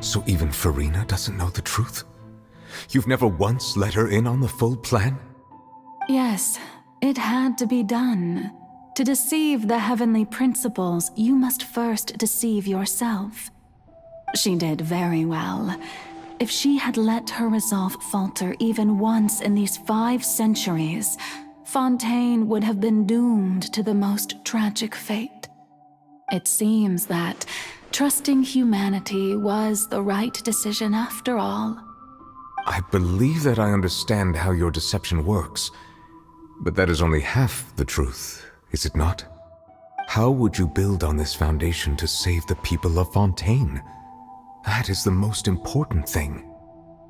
So even Farina doesn't know the truth? You've never once let her in on the full plan? Yes, it had to be done. To deceive the heavenly principles, you must first deceive yourself. She did very well. If she had let her resolve falter even once in these 5 centuries, Fontaine would have been doomed to the most tragic fate. It seems that trusting humanity was the right decision after all. I believe that I understand how your deception works, but that is only half the truth, is it not? How would you build on this foundation to save the people of Fontaine? That is the most important thing.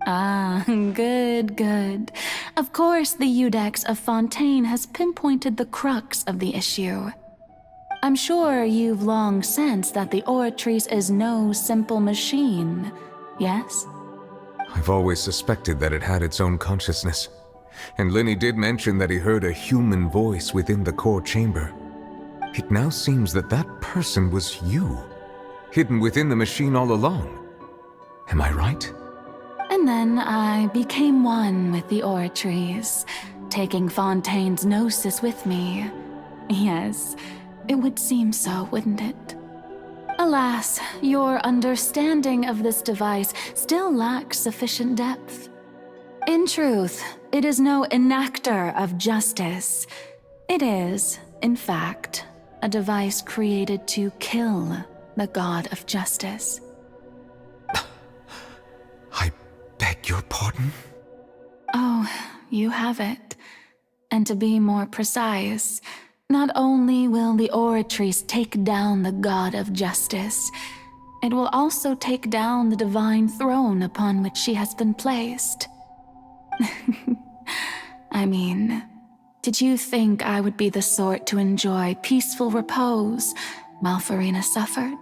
Ah, good. Of course, the Iudex of Fontaine has pinpointed the crux of the issue. I'm sure you've long sensed that the Oratrice is no simple machine, yes? I've always suspected that it had its own consciousness, and Lenny did mention that he heard a human voice within the core chamber. It now seems that that person was you, hidden within the machine all along. Am I right? And then I became one with the Oratrice, taking Fontaine's gnosis with me. Yes, it would seem so, wouldn't it? Alas, your understanding of this device still lacks sufficient depth. In truth, it is no enactor of justice. It is, in fact, a device created to kill the god of justice. I beg your pardon? Oh, you have it. And to be more precise, not only will the Oratrice take down the god of justice, it will also take down the divine throne upon which she has been placed. I mean, did you think I would be the sort to enjoy peaceful repose while Farina suffered?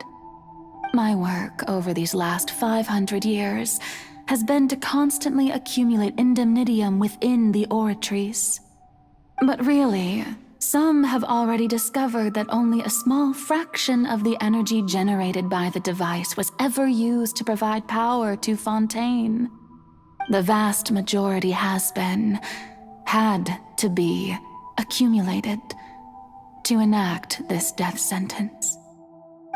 My work over these last 500 years has been to constantly accumulate indemnitium within the Oratrice. But really, some have already discovered that only a small fraction of the energy generated by the device was ever used to provide power to Fontaine. The vast majority had to be, accumulated to enact this death sentence.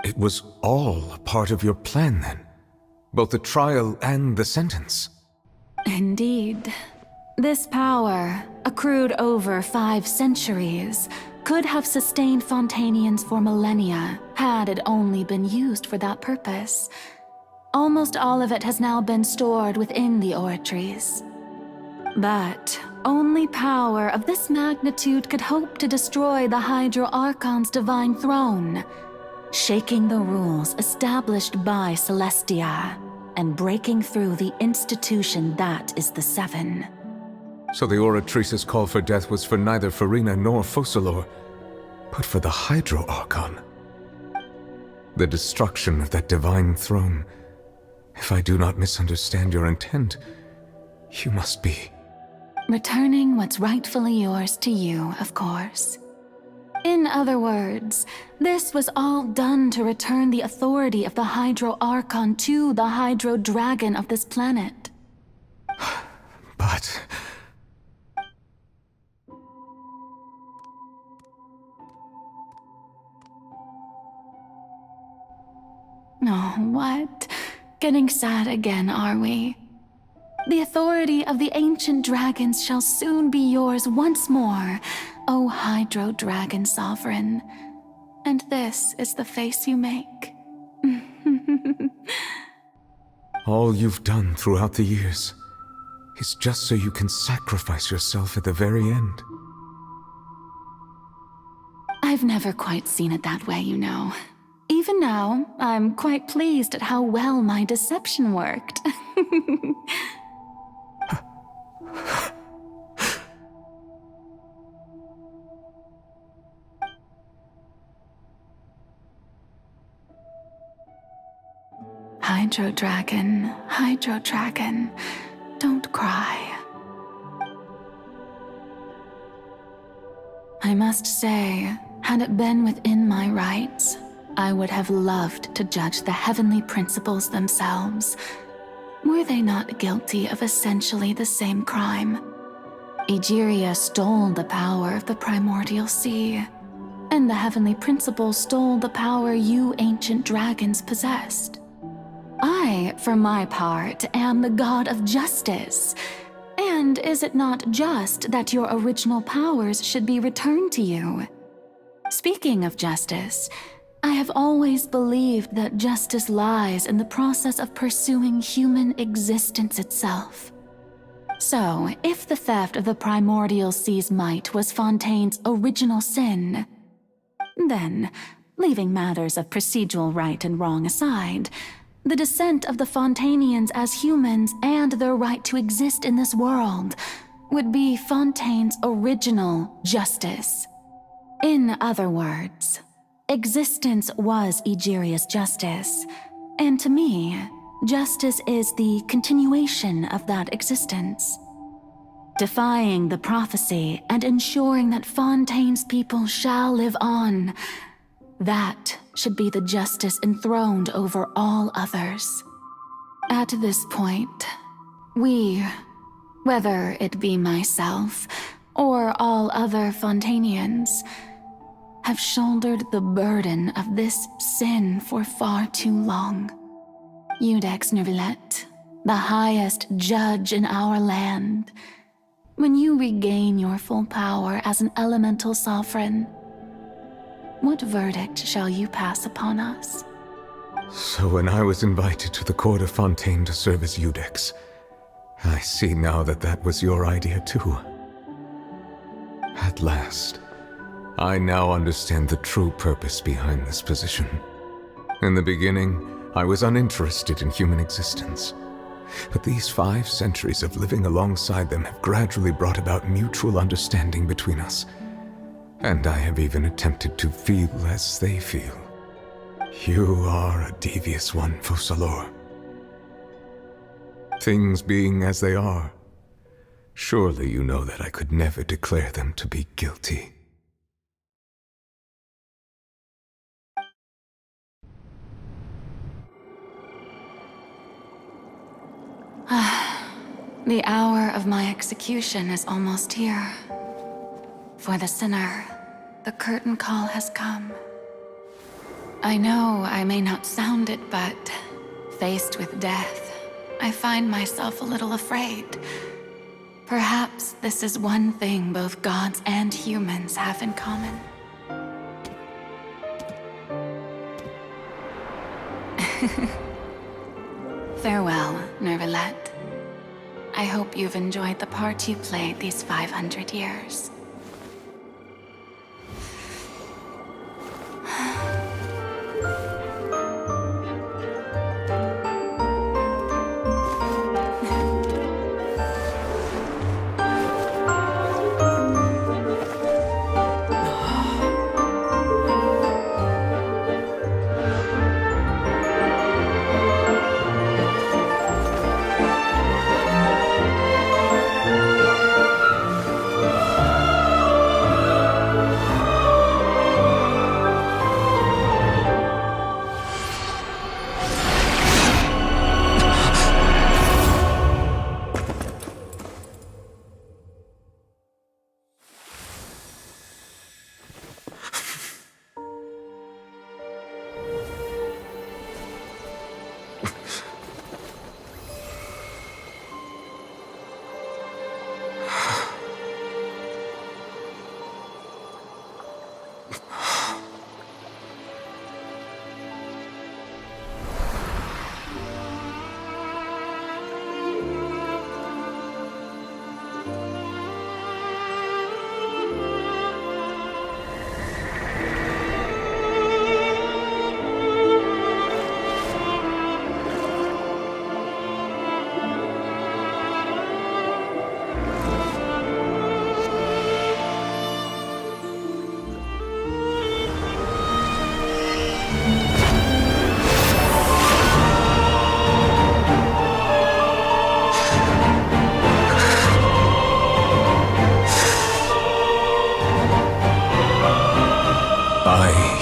It was all a part of your plan then? Both the trial and the sentence? Indeed. This power, accrued over 5 centuries, could have sustained Fontainians for millennia had it only been used for that purpose. Almost all of it has now been stored within the Oratrice. But only power of this magnitude could hope to destroy the Hydro Archon's divine throne, shaking the rules established by Celestia and breaking through the institution that is the Seven. So the Oratrice's call for death was for neither Farina nor Focalor, but for the Hydro Archon. The destruction of that divine throne. If I do not misunderstand your intent, you must be... returning what's rightfully yours to you, of course. In other words, this was all done to return the authority of the Hydro Archon to the Hydro Dragon of this planet. But... Oh, what? Getting sad again, are we? The authority of the ancient dragons shall soon be yours once more, O Hydro Dragon Sovereign. And this is the face you make. all you've done throughout the years is just so you can sacrifice yourself at the very end. I've never quite seen it that way, you know. Even now, I'm quite pleased at how well my deception worked. Hydro Dragon, don't cry. I must say, had it been within my rights, I would have loved to judge the heavenly principles themselves. Were they not guilty of essentially the same crime? Egeria stole the power of the primordial sea, and the heavenly principle stole the power you ancient dragons possessed. I, for my part, am the god of justice. And is it not just that your original powers should be returned to you? Speaking of justice, I have always believed that justice lies in the process of pursuing human existence itself. So, if the theft of the primordial sea's might was Fontaine's original sin, then, leaving matters of procedural right and wrong aside, the descent of the Fontanians as humans and their right to exist in this world would be Fontaine's original justice. In other words, existence was Egeria's justice, and to me, justice is the continuation of that existence. Defying the prophecy and ensuring that Fontaine's people shall live on, that should be the justice enthroned over all others. At this point, we, whether it be myself or all other Fontanians, have shouldered the burden of this sin for far too long. Iudex Nervillet, the highest judge in our land, when you regain your full power as an elemental sovereign, what verdict shall you pass upon us? So when I was invited to the court of Fontaine to serve as Iudex, I see now that that was your idea too. At last, I now understand the true purpose behind this position. In the beginning, I was uninterested in human existence. But these 5 centuries of living alongside them have gradually brought about mutual understanding between us. And I have even attempted to feel as they feel. You are a devious one, Focalors. Things being as they are, surely you know that I could never declare them to be guilty. The hour of my execution is almost here. For the sinner, the curtain call has come. I know I may not sound it, but faced with death, I find myself a little afraid. Perhaps this is one thing both gods and humans have in common. Farewell, Nervillet. I hope you've enjoyed the part you played these 500 years.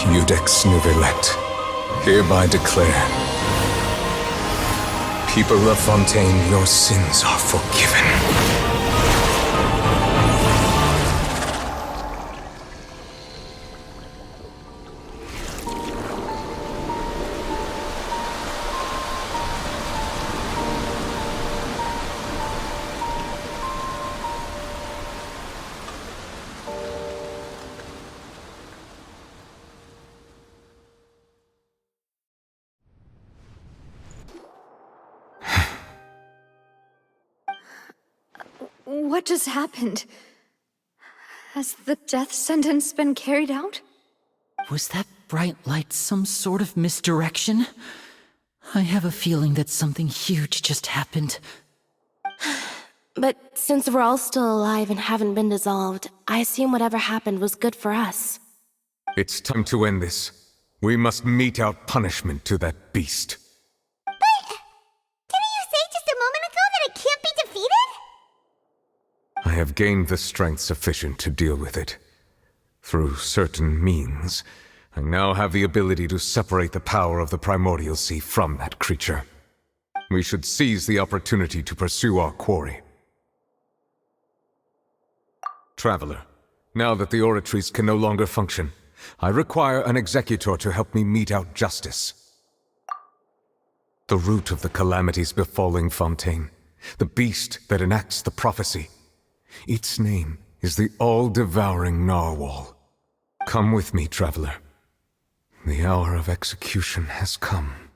Iudex Nervillet. Hereby declare, people of Fontaine, your sins are forgiven. What just happened? Has the death sentence been carried out? Was that bright light some sort of misdirection? I have a feeling that something huge just happened. But since we're all still alive and haven't been dissolved, I assume whatever happened was good for us. It's time to end this. We must mete out punishment to that beast. Didn't you say just a moment ago that it can't be defeated? I have gained the strength sufficient to deal with it. Through certain means, I now have the ability to separate the power of the Primordial Sea from that creature. We should seize the opportunity to pursue our quarry. Traveler, now that the Oratrice can no longer function, I require an executor to help me mete out justice. The root of the calamities befalling Fontaine, the beast that enacts the prophecy. Its name is the all-devouring Narwhal. Come with me, traveler. The hour of execution has come.